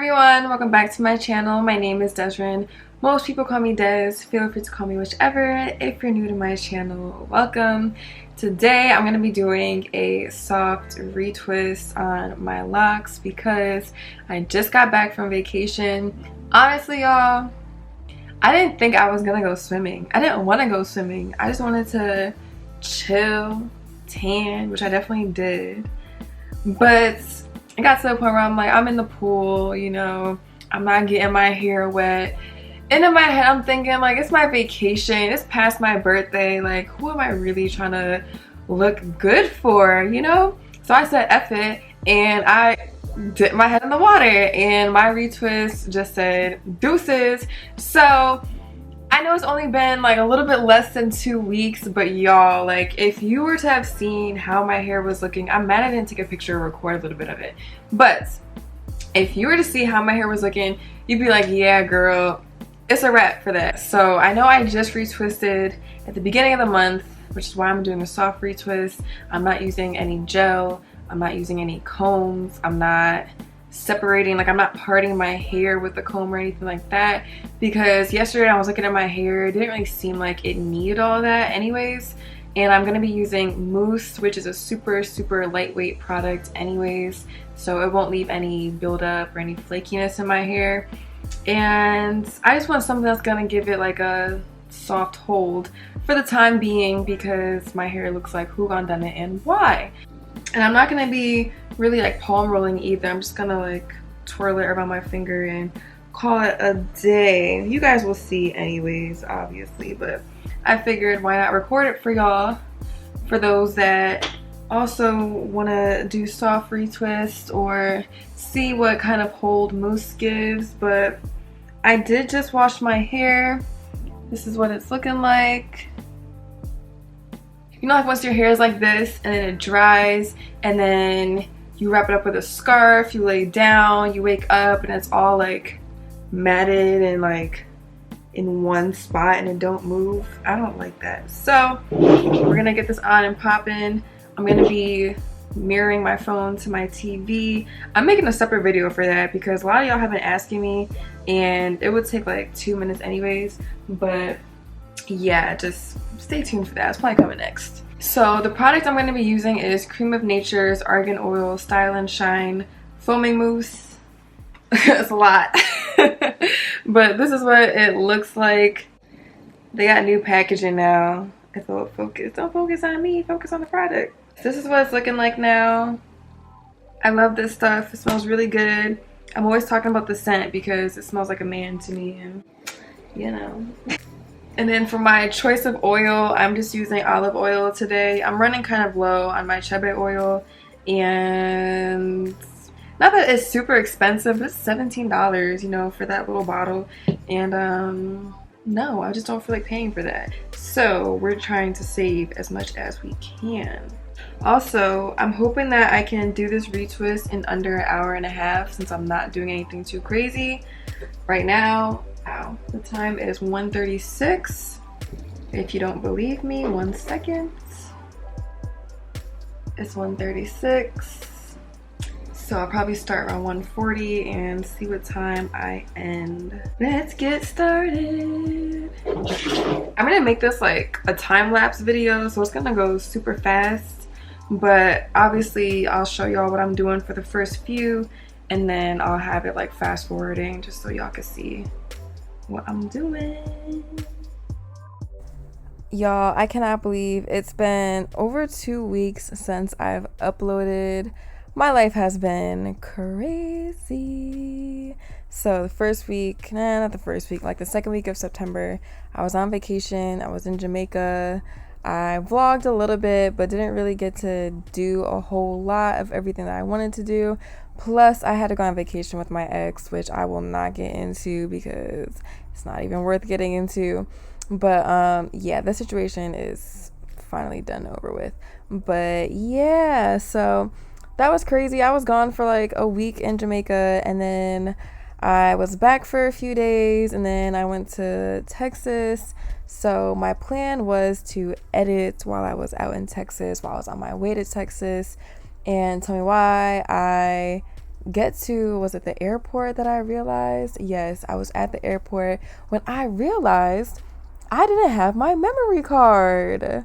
everyone, welcome back to my channel. My name is Deszren. Most people call me Des. Feel free to call me whichever. If you're new to my channel, welcome. Today I'm going to be doing a soft retwist on my locks because I just got back from vacation. Honestly, y'all, I didn't think I was going to go swimming. I didn't want to go swimming. I just wanted to chill, tan, which I definitely did. But it got to the point where I'm like, I'm in the pool, you know, I'm not getting my hair wet. And in my head, I'm thinking, like, it's my vacation, it's past my birthday, like, who am I really trying to look good for, you know? So I said, F it, and I dipped my head in the water, and my retwist just said, deuces. So I know it's only been like a little bit less than 2 weeks, but y'all, like, if you were to have seen how my hair was looking, I'm mad I didn't take a picture or record a little bit of it, but if you were to see how my hair was looking, you'd be like, yeah girl, it's a wrap for that. So I know I just retwisted at the beginning of the month, which is why I'm doing a soft retwist. I'm not using any gel, I'm not using any combs, I'm not separating, like I'm not parting my hair with a comb or anything like that, because yesterday I was looking at my hair, it didn't really seem like it needed all that anyways. And I'm going to be using Mousse, which is a super lightweight product anyways, so it won't leave any buildup or any flakiness in my hair. And I just want something that's going to give it like a soft hold for the time being, because my hair looks like who done it and why. And I'm not going to be really like palm rolling either. I'm just going to like twirl it around my finger and call it a day. You guys will see anyways, obviously, but I figured why not record it for y'all, for those that also want to do soft retwist or see what kind of hold Mousse gives. But I did just wash my hair. This is what it's looking like. You know, like once your hair is like this and then it dries and then you wrap it up with a scarf, you lay down, you wake up and it's all like matted and like in one spot and it don't move. I don't like that. So we're gonna get this on and popping. I'm gonna be mirroring my phone to my TV. I'm making a separate video for that because a lot of y'all have been asking me, and it would take like 2 minutes anyways. But yeah, just stay tuned for that. It's probably coming next. So the product I'm going to be using is Cream of Nature's Argan Oil Style and Shine Foaming Mousse. It's a lot. But this is what it looks like. They got new packaging now. If it'll focus, don't focus on me, focus on the product. This is what it's looking like now. I love this stuff. It smells really good. I'm always talking about the scent because it smells like a man to me, and you know. And then for my choice of oil, I'm just using olive oil today. I'm running kind of low on my chebe oil, and not that it's super expensive, but it's $17, you know, for that little bottle. And no, I just don't feel like paying for that. So we're trying to save as much as we can. Also, I'm hoping that I can do this retwist in under an hour and a half since I'm not doing anything too crazy. Right now, the time is 1:36. If you don't believe me, 1 second. It's 1:36. So I'll probably start around 1:40 and see what time I end. Let's get started. I'm gonna make this like a time-lapse video, so it's gonna go super fast. But obviously I'll show y'all what I'm doing for the first few, and then I'll have it like fast forwarding just so y'all can see what I'm doing. Y'all, I cannot believe it's been over 2 weeks since I've uploaded. My life has been crazy. So the first week, not the first week, like the second week of September, I was on vacation. I was in Jamaica. I vlogged a little bit, but didn't really get to do a whole lot of everything that I wanted to do. Plus, I had to go on vacation with my ex, which I will not get into because it's not even worth getting into. But yeah, the situation is finally done over with. But yeah, so that was crazy. I was gone for like a week in Jamaica, and then I was back for a few days, and then I went to Texas. So my plan was to edit while I was out in Texas, while I was on my way to Texas. And tell me why, I get to, was it the airport that I realized? Yes, I was at the airport when I realized I didn't have my memory card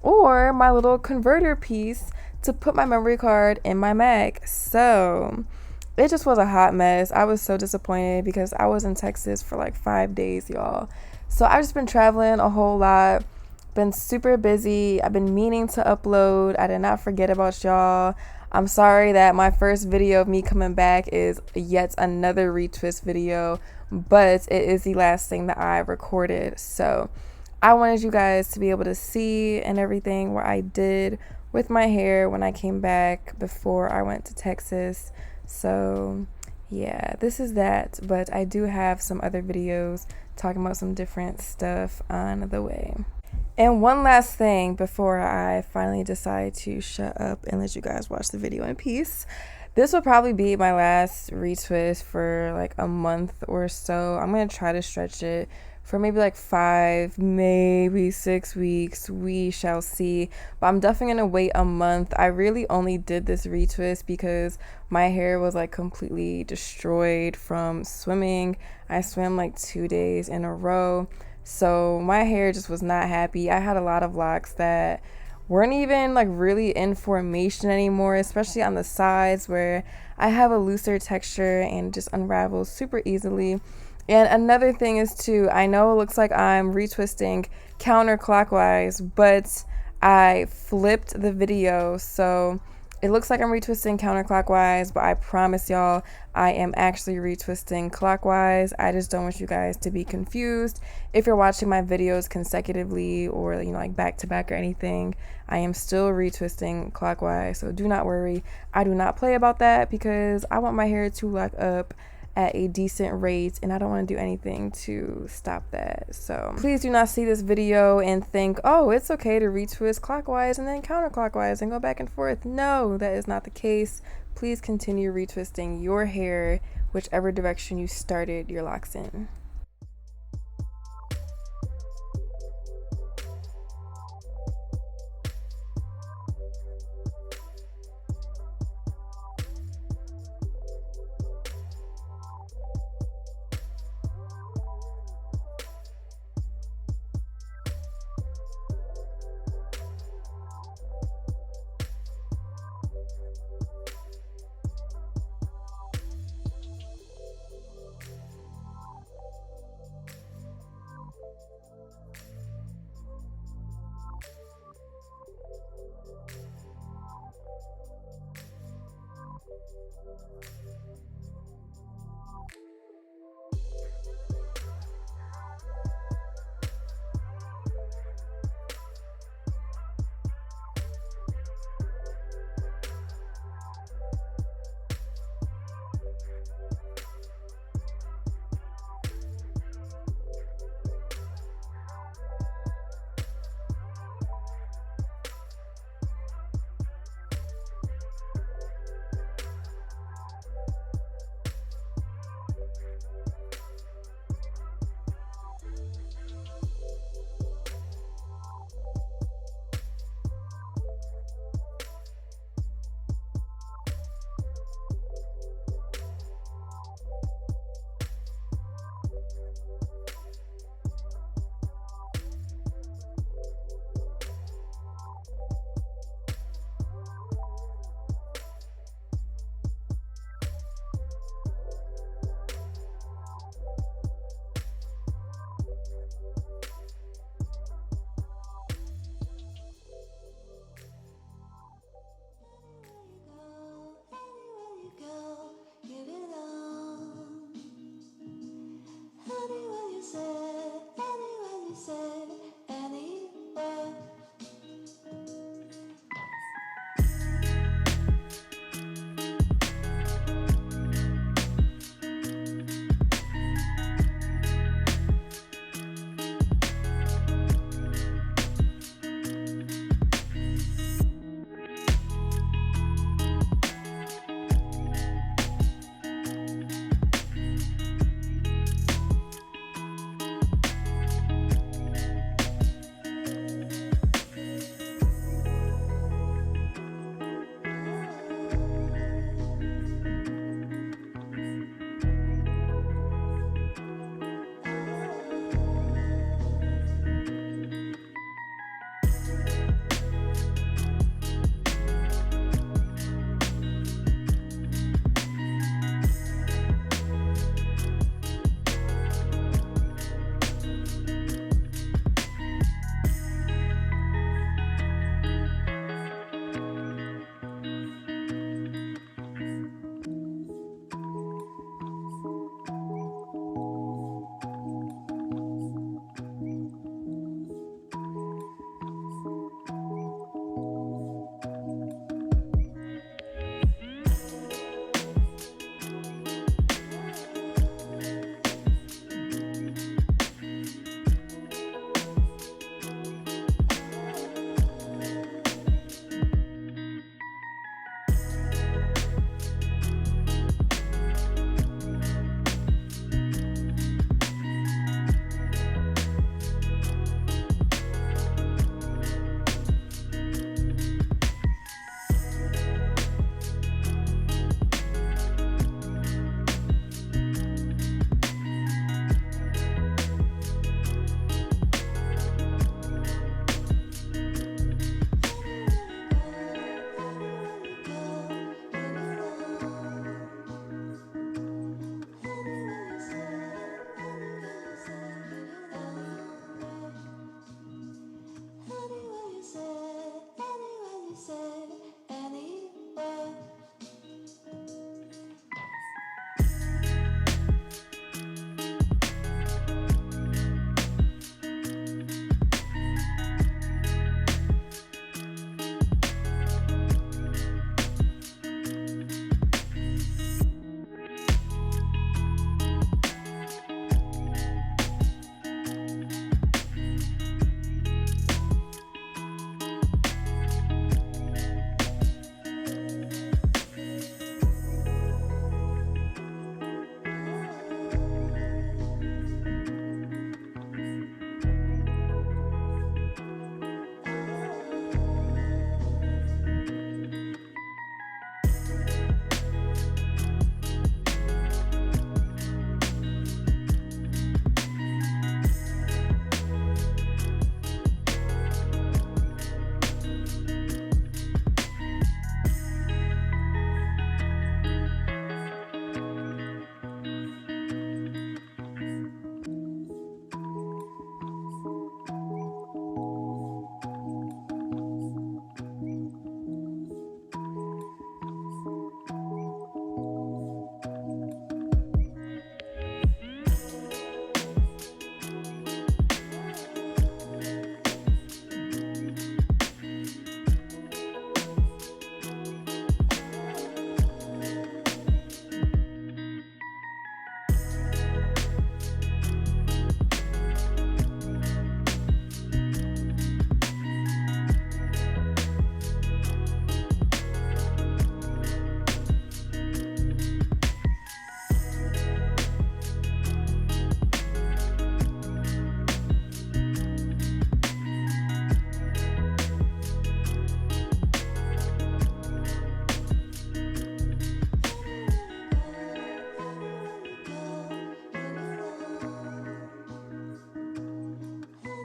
or my little converter piece to put my memory card in my Mac. So it just was a hot mess. I was so disappointed because I was in Texas for like 5 days, y'all. So I've just been traveling a whole lot, been super busy. I've been meaning to upload. I did not forget about y'all. I'm sorry that my first video of me coming back is yet another retwist video, but it is the last thing that I recorded. So I wanted you guys to be able to see and everything what I did with my hair when I came back before I went to Texas. So yeah, this is that, but I do have some other videos talking about some different stuff on the way. And one last thing before I finally decide to shut up and let you guys watch the video in peace. This will probably be my last retwist for like a month or so. I'm going to try to stretch it for maybe like 5, maybe 6 weeks. We shall see. But I'm definitely going to wait a month. I really only did this retwist because my hair was like completely destroyed from swimming. I swam like 2 days in a row. So my hair just was not happy. I had a lot of locks that weren't even like really in formation anymore, especially on the sides where I have a looser texture and just unravels super easily. And another thing is too, I know it looks like I'm retwisting counterclockwise, but I flipped the video, so it looks like I'm retwisting counterclockwise, but I promise y'all I am actually retwisting clockwise. I just don't want you guys to be confused. If you're watching my videos consecutively or, you know, like back to back or anything, I am still retwisting clockwise. So do not worry. I do not play about that because I want my hair to lock up at a decent rate and I don't want to do anything to stop that. So please do not see this video and think, oh, it's okay to retwist clockwise and then counterclockwise and go back and forth. No, that is not the case. Please continue retwisting your hair whichever direction you started your locks in.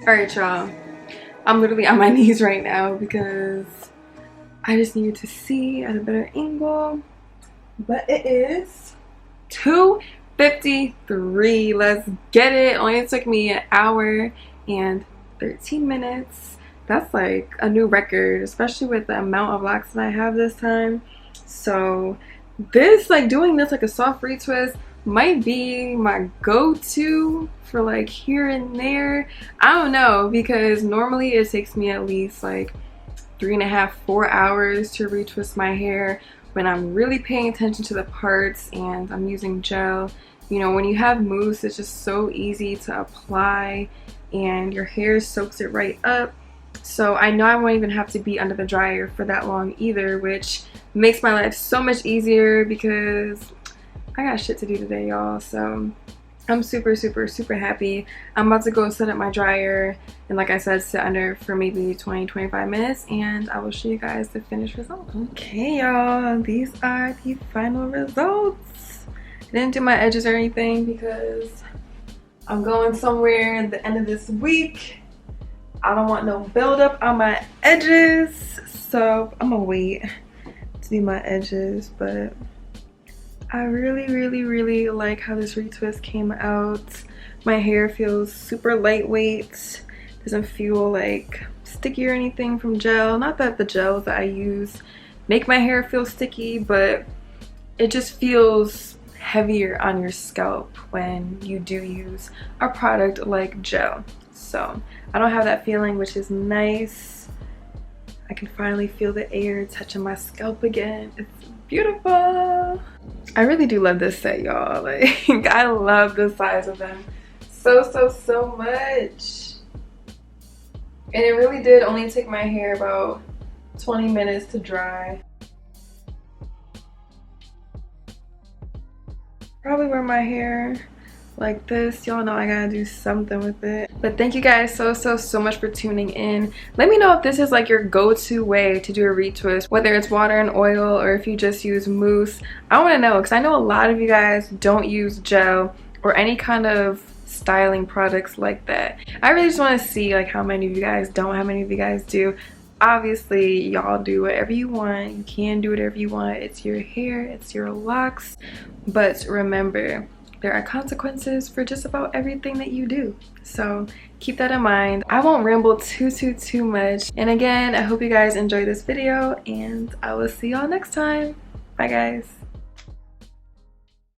Alright, y'all. I'm literally on my knees right now because I just needed to see at a better angle. But it is 2:53. Let's get it. Only took me an hour and 13 minutes. That's like a new record, especially with the amount of locks that I have this time. So this, like doing this like a soft retwist, might be my go-to for like here and there. I don't know, because normally it takes me at least like 3.5 to 4 hours to retwist my hair when I'm really paying attention to the parts and I'm using gel. You know, when you have mousse, it's just so easy to apply and your hair soaks it right up. So I know I won't even have to be under the dryer for that long either, which makes my life so much easier because I got shit to do today, y'all. So I'm super happy. I'm about to go set up my dryer and, like I said, sit under for maybe 20-25 minutes and I will show you guys the finished result. Okay, y'all, these are the final results. I didn't do my edges or anything because I'm going somewhere at the end of this week. I don't want no buildup on my edges, so I'm gonna wait to do my edges. But I really like how this retwist came out. My hair feels super lightweight, doesn't feel like sticky or anything from gel. Not that the gels that I use make my hair feel sticky, but it just feels heavier on your scalp when you do use a product like gel. So I don't have that feeling, which is nice. I can finally feel the air touching my scalp again. It's beautiful. I really do love this set, y'all. Like, I love the size of them so much. And it really did only take my hair about 20 minutes to dry. Probably wear my hair like this. Y'all know I gotta do something with it. But thank you guys so much for tuning in. Let me know if this is like your go-to way to do a retwist, whether it's water and oil or if you just use mousse. I want to know because I know a lot of you guys don't use gel or any kind of styling products like that. I really just want to see like how many of you guys don't, how many of you guys do. Obviously y'all do whatever you want, you can do whatever you want. It's your hair, it's your locks, but remember, there are consequences for just about everything that you do. So keep that in mind. I won't ramble too much. And again, I hope you guys enjoyed this video and I will see y'all next time. Bye guys.